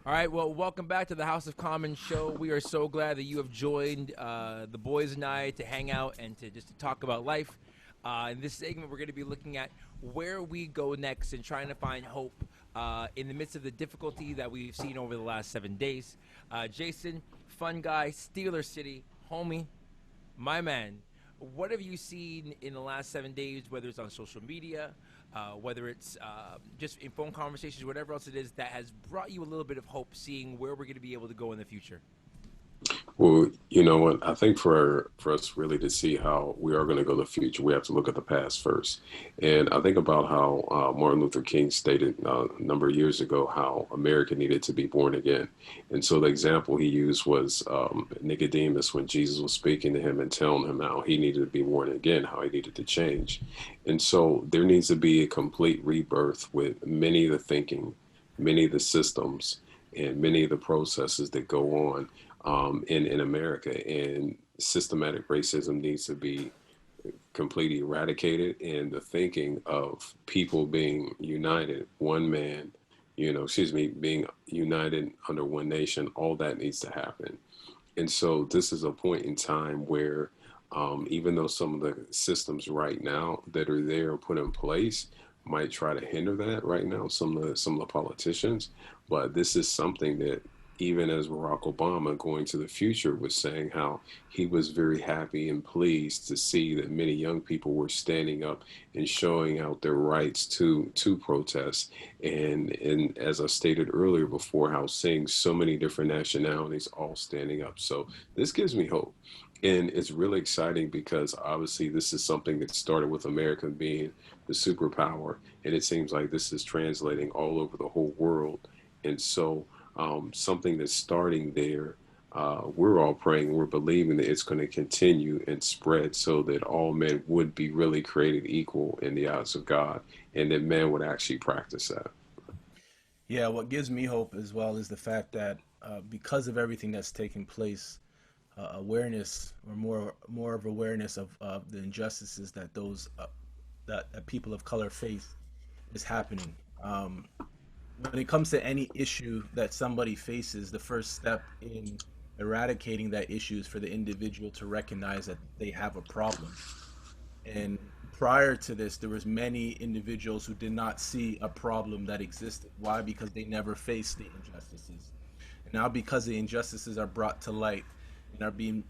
All right, well, welcome back to the House of Common show. We are so glad that you have joined the boys and I to hang out and to talk about life. In this segment, we're going to be looking at where we go next and trying to find hope in the midst of the difficulty that we've seen over the last 7 days. Jason, fun guy, Steeler City, homie, my man, what have you seen in the last 7 days, whether it's on social media, whether it's just in phone conversations, whatever else it is, that has brought you a little bit of hope seeing where we're going to be able to go in the future? Well, you know what? I think for us really to see how we are going to go in the future, we have to look at the past first. And I think about how Martin Luther King stated a number of years ago how America needed to be born again. And so the example he used was Nicodemus when Jesus was speaking to him and telling him how he needed to be born again, how he needed to change. And so there needs to be a complete rebirth with many of the thinking, many of the systems, and many of the processes that go on in America. And systematic racism needs to be completely eradicated. And the thinking of people being united, one man, being united under one nation, all that needs to happen. And so this is a point in time where even though some of the systems right now that are there put in place might try to hinder that right now, some of the politicians, but this is something that even as Barack Obama going to the future was saying how he was very happy and pleased to see that many young people were standing up and showing out their rights to protest. And as I stated earlier before, how seeing so many different nationalities all standing up. So this gives me hope. And it's really exciting because obviously this is something that started with America being the superpower, and it seems like this is translating all over the whole world. And so something that's starting there, we're all praying, we're believing that it's going to continue and spread so that all men would be really created equal in the eyes of God, and that men would actually practice that. Yeah, what gives me hope as well is the fact that because of everything that's taking place, awareness or more of awareness of the injustices that that people of color face is happening. When it comes to any issue that somebody faces, the first step in eradicating that issue is for the individual to recognize that they have a problem. And prior to this, there was many individuals who did not see a problem that existed. Why? Because they never faced the injustices. And now, because the injustices are brought to light and are being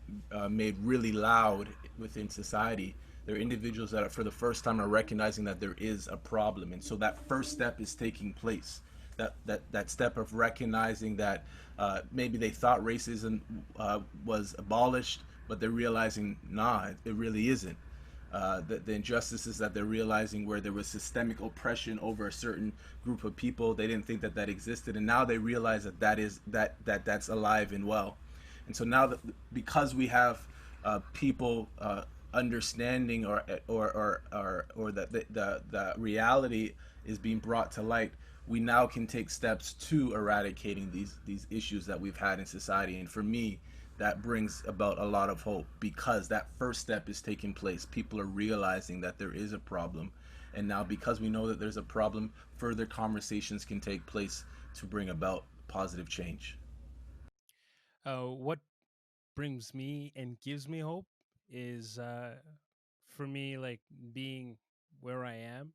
made really loud within society, there are individuals that, are, for the first time, are recognizing that there is a problem. And so that first step is taking place. That step of recognizing that maybe they thought racism was abolished, but they're realizing, nah, it really isn't. The injustices that they're realizing where there was systemic oppression over a certain group of people, they didn't think that that existed, and now they realize that that's alive and well. And so now that, because we have people understanding or that the reality is being brought to light, we now can take steps to eradicating these issues that we've had in society. And for me, that brings about a lot of hope because that first step is taking place. People are realizing that there is a problem. And now, because we know that there's a problem, further conversations can take place to bring about positive change. What brings me and gives me hope is for me, like being where I am,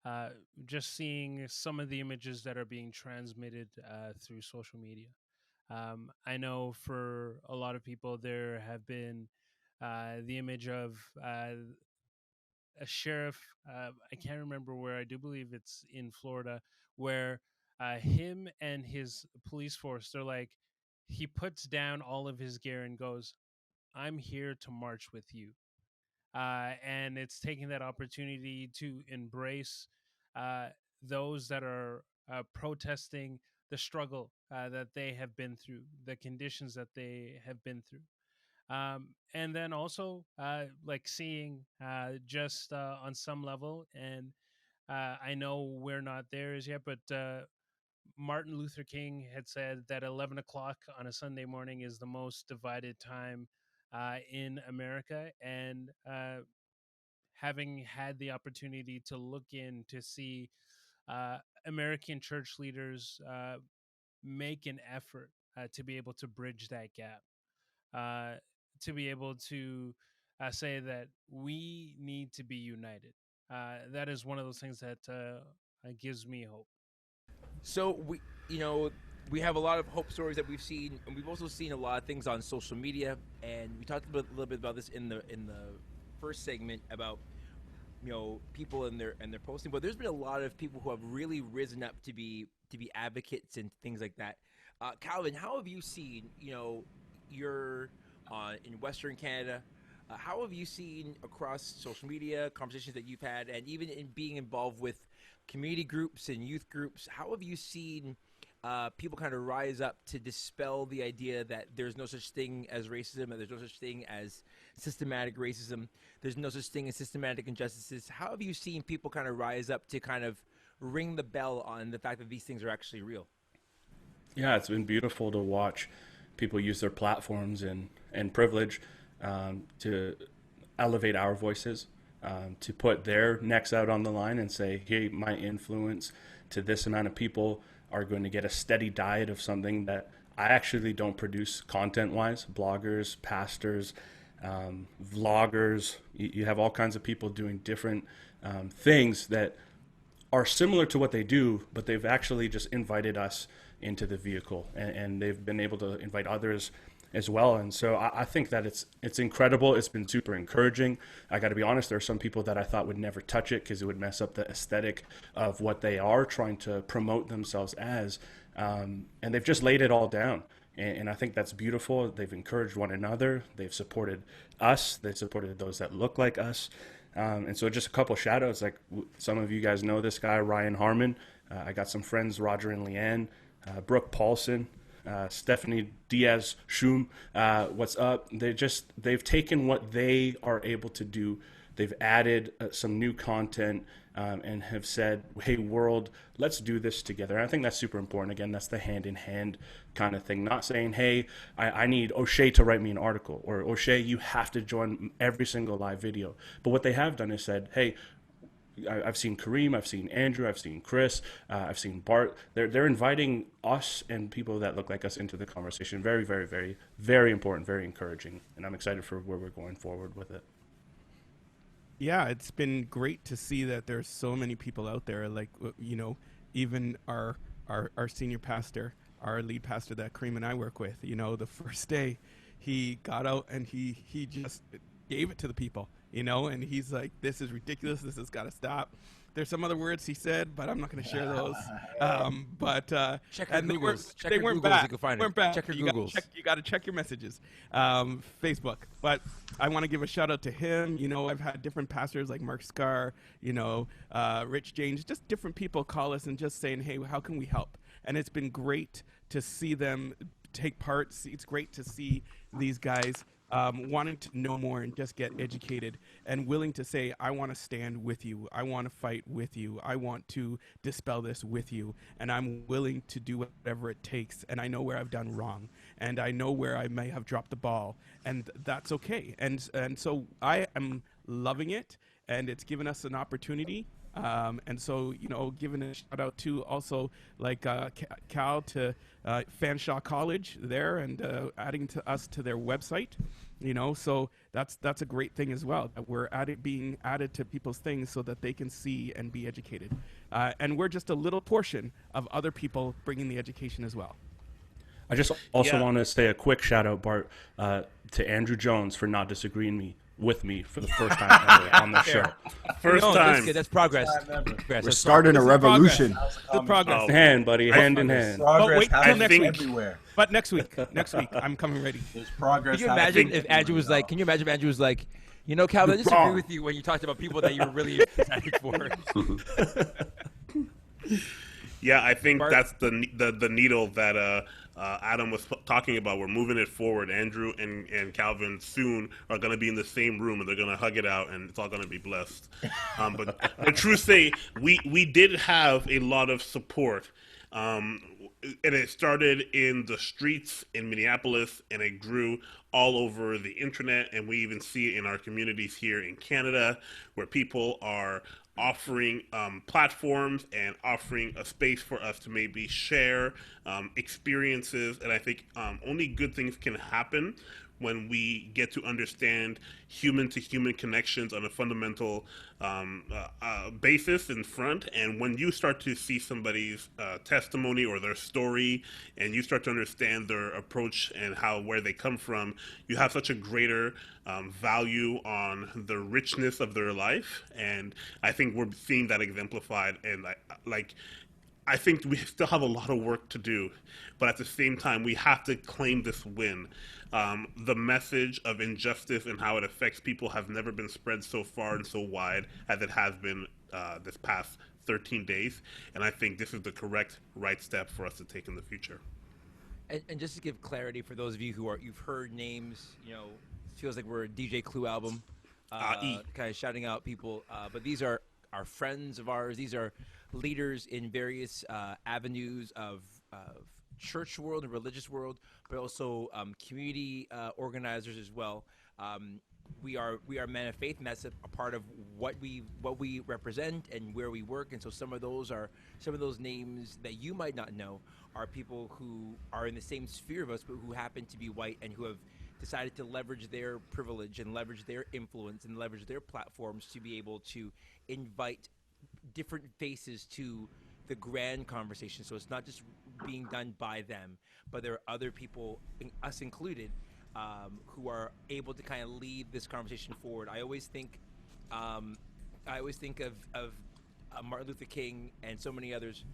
uh, just seeing some of the images that are being transmitted through social media. I know for a lot of people, there have been the image of a sheriff. I can't remember where. I do believe it's in Florida, where him and his police force, they're like, he puts down all of his gear and goes, I'm here to march with you. And it's taking that opportunity to embrace uh, those that are protesting the struggle that they have been through, the conditions that they have been through. And then also like seeing just on some level, and I know we're not there as yet, but Martin Luther King had said that 11 o'clock on a Sunday morning is the most divided time in America. And having had the opportunity to look in to see uh, American church leaders make an effort to be able to bridge that gap, to be able to say that we need to be united. That is one of those things that gives me hope. So we have a lot of hope stories that we've seen, and we've also seen a lot of things on social media. And we talked a little bit about this in the first segment about people and their posting. But there's been a lot of people who have really risen up to be advocates and things like that. Calvin, how have you seen you're in Western Canada? How have you seen across social media conversations that you've had, and even in being involved with community groups and youth groups, how have you seen people kind of rise up to dispel the idea that there's no such thing as racism, and there's no such thing as systematic racism, there's no such thing as systematic injustices? How have you seen people kind of rise up to kind of ring the bell on the fact that these things are actually real? Yeah, it's been beautiful to watch people use their platforms and privilege to elevate our voices, to put their necks out on the line and say, hey, my influence to this amount of people are going to get a steady diet of something that I actually don't produce content-wise. Bloggers, pastors, vloggers, you have all kinds of people doing different things that are similar to what they do, but they've actually just invited us into the vehicle, and they've been able to invite others as well. And so I think that it's incredible. It's been super encouraging. I got to be honest, there are some people that I thought would never touch it because it would mess up the aesthetic of what they are trying to promote themselves as. And they've just laid it all down. And I think that's beautiful. They've encouraged one another. They've supported us. They've supported those that look like us. And so just a couple shout outs, like some of you guys know this guy, Ryan Harmon. I got some friends, Roger and Leanne, Brooke Paulson, Stephanie Diaz-Schum, what's up? They've taken what they are able to do. They've added some new content and have said, hey, world, let's do this together. And I think that's super important. Again, that's the hand-in-hand kind of thing. Not saying, hey, I need O'Shea to write me an article, or O'Shea, you have to join every single live video. But what they have done is said, hey, I've seen Kareem, I've seen Andrew, I've seen Chris, I've seen Bart. They're inviting us and people that look like us into the conversation. Very, very, very, very important, very encouraging. And I'm excited for where we're going forward with it. Yeah, it's been great to see that there's so many people out there. Like, even our senior pastor, our lead pastor that Kareem and I work with, the first day he got out and he just gave it to the people, and he's like, this is ridiculous. This has got to stop. There's some other words he said, but I'm not going to share those. Check your Googles. They weren't bad. You can find weren't bad. Check your Googles. You got to check your messages. Facebook. But I want to give a shout out to him. I've had different pastors like Mark Scar, Rich James, just different people call us and just saying, hey, how can we help? And it's been great to see them take part. It's great to see these guys wanting to know more and just get educated and willing to say, I want to stand with you. I want to fight with you. I want to dispel this with you. And I'm willing to do whatever it takes. And I know where I've done wrong. And I know where I may have dropped the ball. And that's okay. And so I am loving it. And it's given us an opportunity. And so, giving a shout out to also like Cal to Fanshawe College there and adding to us to their website, so that's a great thing as well, that we're being added to people's things so that they can see and be educated. And we're just a little portion of other people bringing the education as well. I just also want to say a quick shout out, Bart, to Andrew Jones for not disagreeing with me for the first time ever on the show. First time. That's progress. We're starting a revolution. Good progress. Hand, buddy, hand in hand. Progress wait till happens next week. everywhere. But next week, I'm coming ready. There's progress. Can you imagine happening if Andrew was like? Can you imagine if Andrew was like, Calvin, I disagree with you when you talked about people that you were really excited for. Yeah, I think Bart? that's the needle that Adam was talking about. We're moving it forward. Andrew and Calvin soon are going to be in the same room, and they're going to hug it out, and it's all going to be blessed. But the truth say, we did have a lot of support. And it started in the streets in Minneapolis, and it grew all over the internet, and we even see it in our communities here in Canada, where people are offering platforms and offering a space for us to maybe share experiences. And I think only good things can happen when we get to understand human to human connections on a fundamental basis in front. And when you start to see somebody's testimony or their story, and you start to understand their approach and where they come from, you have such a greater value on the richness of their life. And I think we're seeing that exemplified. And I think we still have a lot of work to do, but at the same time, we have to claim this win. The message of injustice and how it affects people have never been spread so far and so wide as it has been this past 13 days. And I think this is the right step for us to take in the future. And just to give clarity for those of you you've heard names, it feels like we're a DJ Clue album, kind of shouting out people. But these are friends of ours. These are leaders in various avenues of church world and religious world, but also community organizers as well. We are men of faith, and that's a part of what we represent and where we work. And so some of those names that you might not know are people who are in the same sphere of us, but who happen to be white and who have decided to leverage their privilege and leverage their influence and leverage their platforms to be able to invite different faces to the grand conversation. So it's not just being done by them, but there are other people, us included, who are able to kind of lead this conversation forward. I always think of Martin Luther King and so many others,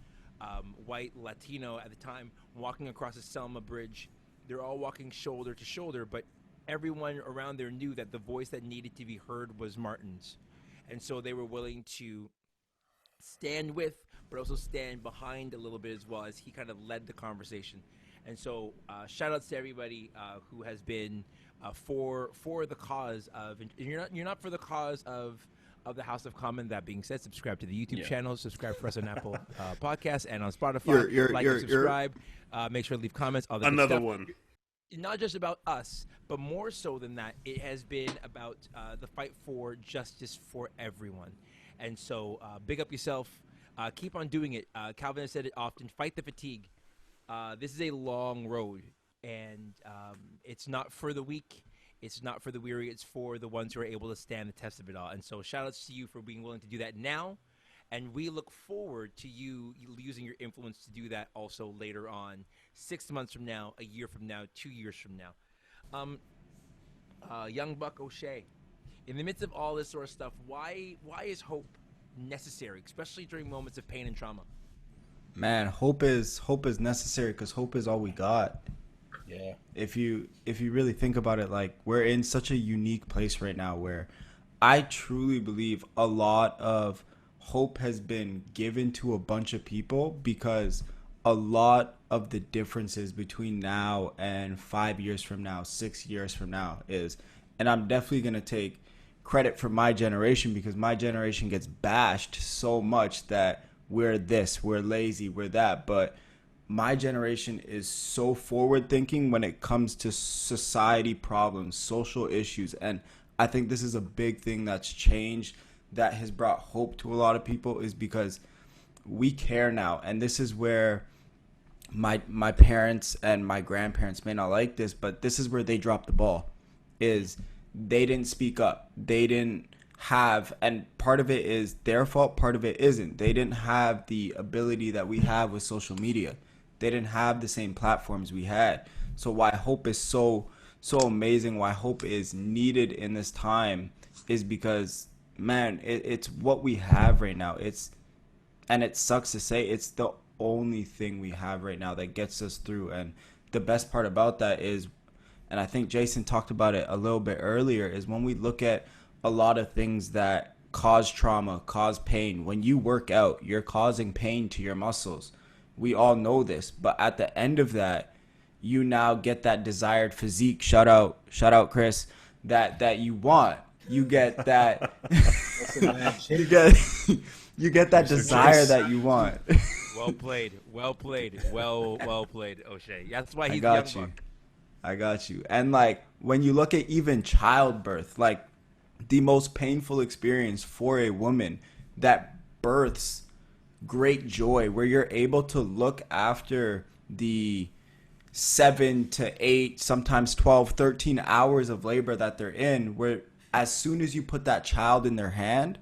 white, Latino at the time, walking across the Selma Bridge. They're all walking shoulder to shoulder, but everyone around there knew that the voice that needed to be heard was Martin's. And so they were willing to stand with, but also stand behind a little bit as well, as he kind of led the conversation. And so shout outs to everybody who has been for the cause of, and you're not for the cause of the House of Common. That being said, subscribe to the YouTube channel, subscribe for us on Apple Podcasts and on Spotify. Subscribe, make sure to leave comments. All that Another stuff. one. Not just about us, but more so than that, it has been about the fight for justice for everyone. And so big up yourself. Keep on doing it. Calvin has said it often, fight the fatigue. This is a long road, and it's not for the weak. It's not for the weary. It's for the ones who are able to stand the test of it all. And so shout outs to you for being willing to do that now. And we look forward to you using your influence to do that also later on, 6 months from now, a year from now, 2 years from now. Young Buck O'Shea, in the midst of all this sort of stuff, why is hope necessary, especially during moments of pain and trauma? Man, hope is necessary because hope is all we got. Yeah. If you really think about it, like, we're in such a unique place right now where I truly believe a lot of hope has been given to a bunch of people, because a lot of the differences between now and 5 years from now, 6 years from now is, and I'm definitely going to take credit for my generation, because my generation gets bashed so much that we're this, we're lazy, we're that. But my generation is so forward thinking when it comes to society problems, social issues. And I think this is a big thing that's changed, that has brought hope to a lot of people, is because we care now. And this is where my parents and my grandparents may not like this, but this is where they dropped the ball, is they didn't speak up. They didn't have, and part of it is their fault, part of it isn't. They didn't have the ability that we have with social media. They didn't have the same platforms we had. So why hope is so amazing, why hope is needed in this time, is because, man, it's what we have right now. And it sucks to say, it's the only thing we have right now that gets us through. And the best part about that is, and I think Jason talked about it a little bit earlier, is when we look at a lot of things that cause trauma, cause pain. When you work out, you're causing pain to your muscles. We all know this, but at the end of that, you now get that desired physique. Shout out, Chris. That you want. You get that. you get that desire that you want. Well played, well played, well played, O'Shea. That's why he's I got you. And like, when you look at even childbirth, like the most painful experience for a woman, that births great joy, where you're able to look after the 7 to 8, sometimes 12, 13 hours of labor that they're in, where as soon as you put that child in their hand,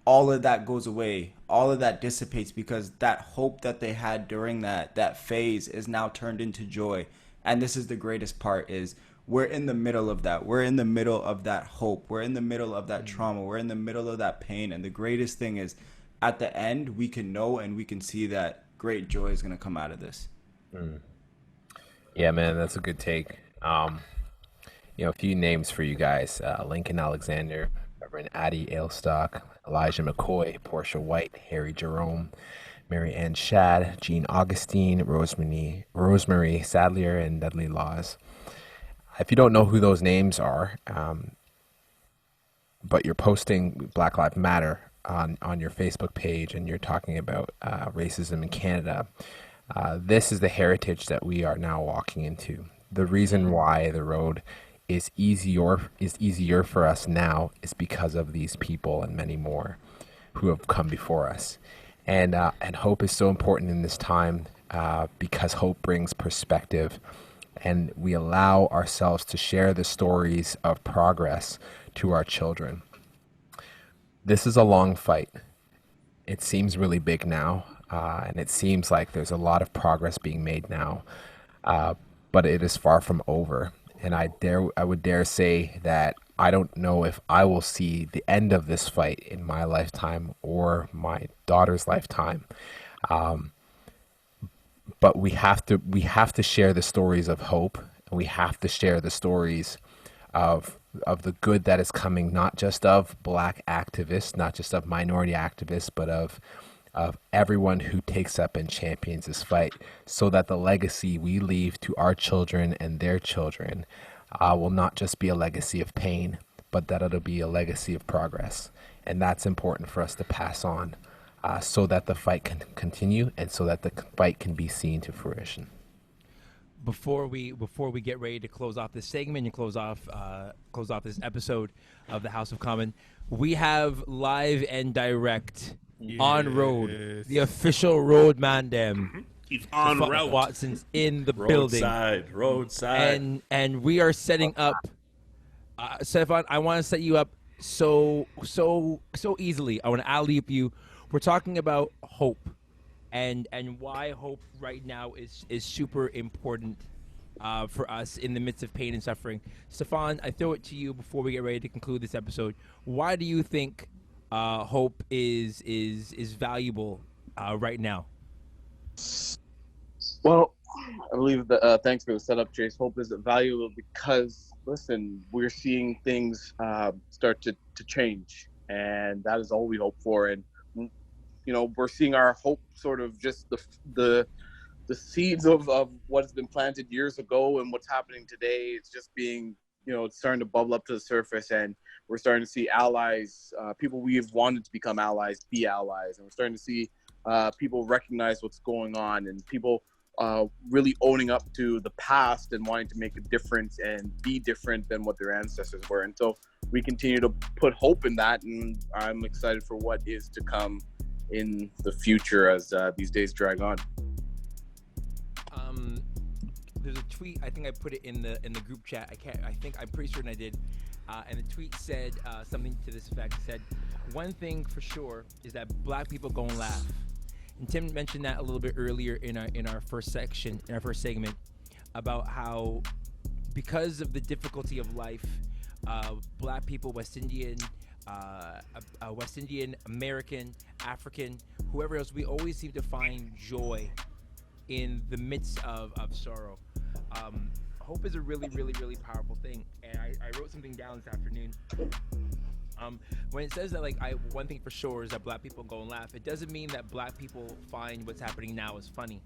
all of that goes away. All of that dissipates, because that hope that they had during that phase is now turned into joy. And this is the greatest part, is we're in the middle of that. We're in the middle of that hope. We're in the middle of that trauma. We're in the middle of that pain. And the greatest thing is, at the end, we can know and we can see that great joy is going to come out of this. Yeah, man, that's a good take. A few names for you guys: Lincoln Alexander, Reverend Addie Ailstock, Elijah McCoy, Portia White, Harry Jerome, Mary Ann Shadd, Jean Augustine, Rosemary Sadlier, and Dudley Laws. If you don't know who those names are, but you're posting Black Lives Matter on your Facebook page and you're talking about racism in Canada, this is the heritage that we are now walking into. The reason why the road is easier for us now is because of these people and many more who have come before us. And hope is so important in this time, because hope brings perspective, and we allow ourselves to share the stories of progress to our children. This is a long fight. It seems really big now, and it seems like there's a lot of progress being made now, but it is far from over. And I would dare say that I don't know if I will see the end of this fight in my lifetime or my daughter's lifetime. But we have to share the stories of hope, and we have to share the stories of the good that is coming, not just of Black activists, not just of minority activists, but of everyone who takes up and champions this fight, so that the legacy we leave to our children and their children will not just be a legacy of pain, but that it'll be a legacy of progress. And that's important for us to pass on, so that the fight can continue and so that the fight can be seen to fruition. Before we get ready to close off this segment and close off this episode of the House of Common, we have live and direct on road, the official road man dem. He's on route. Watson's in the building. Roadside. And we are setting up. Steffan, I want to set you up so easily. I want to alley-oop you. We're talking about hope, and why hope right now is super important for us in the midst of pain and suffering. Steffan, I throw it to you before we get ready to conclude this episode. Why do you think hope is valuable right now? Well, I believe that thanks for the setup, Chase. Hope is valuable because, listen, we're seeing things start to change, and that is all we hope for. And we're seeing our hope sort of just the seeds of what has been planted years ago, and what's happening today. It's just being, it's starting to bubble up to the surface, and we're starting to see allies, people we've wanted to become allies, be allies, and we're starting to see people recognize what's going on, and people really owning up to the past and wanting to make a difference and be different than what their ancestors were. And so we continue to put hope in that, and I'm excited for what is to come in the future as these days drag on. There's a tweet, I think I put it in the group chat. I'm pretty certain I did. And the tweet said something to this effect. It said, one thing for sure is that Black people gonna laugh. And Tim mentioned that a little bit earlier in our first segment, about how, because of the difficulty of life, Black people, West Indian, American, African, whoever else, we always seem to find joy in the midst of sorrow. Hope is a really, really, really powerful thing. And I wrote something down this afternoon. When it says that, one thing for sure is that Black people go and laugh, it doesn't mean that Black people find what's happening now is funny.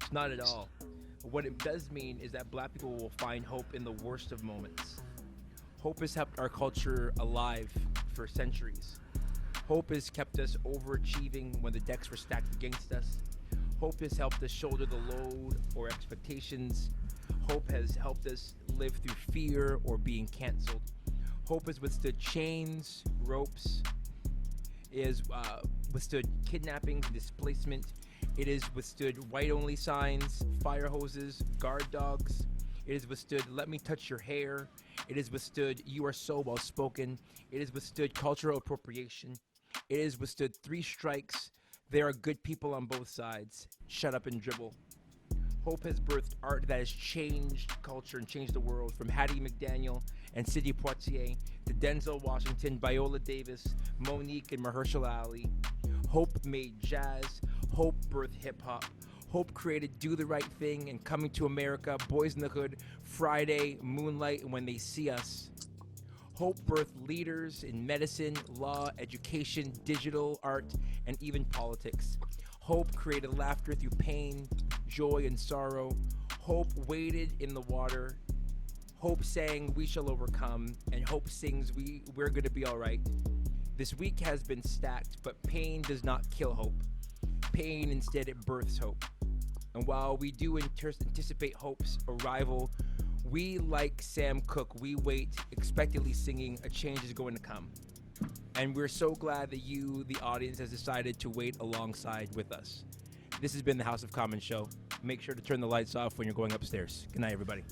It's not at all. What it does mean is that Black people will find hope in the worst of moments. Hope has kept our culture alive for centuries. Hope has kept us overachieving when the decks were stacked against us. Hope has helped us shoulder the load or expectations. Hope has helped us live through fear or being canceled. Hope has withstood chains, ropes. It has withstood kidnappings and displacement. It has withstood white-only signs, fire hoses, guard dogs. It has withstood let me touch your hair. It has withstood you are so well-spoken. It has withstood cultural appropriation. It has withstood 3 strikes. There are good people on both sides. Shut up and dribble. Hope has birthed art that has changed culture and changed the world, from Hattie McDaniel and Sidney Poitier to Denzel Washington, Viola Davis, Monique, and Mahershala Ali. Hope made jazz. Hope birthed hip-hop. Hope created Do the Right Thing and Coming to America, Boys in the Hood, Friday, Moonlight, and When They See Us. Hope birthed leaders in medicine, law, education, digital, art, and even politics. Hope created laughter through pain, joy, and sorrow. Hope waded in the water. Hope sang, we shall overcome. And hope sings, we're going to be all right. This week has been stacked, but pain does not kill hope. Pain, instead, it births hope. And while we do anticipate hope's arrival, we, like Sam Cooke, we wait, expectantly singing, a change is going to come. And we're so glad that you, the audience, has decided to wait alongside with us. This has been the House of Common Show. Make sure to turn the lights off when you're going upstairs. Good night, everybody.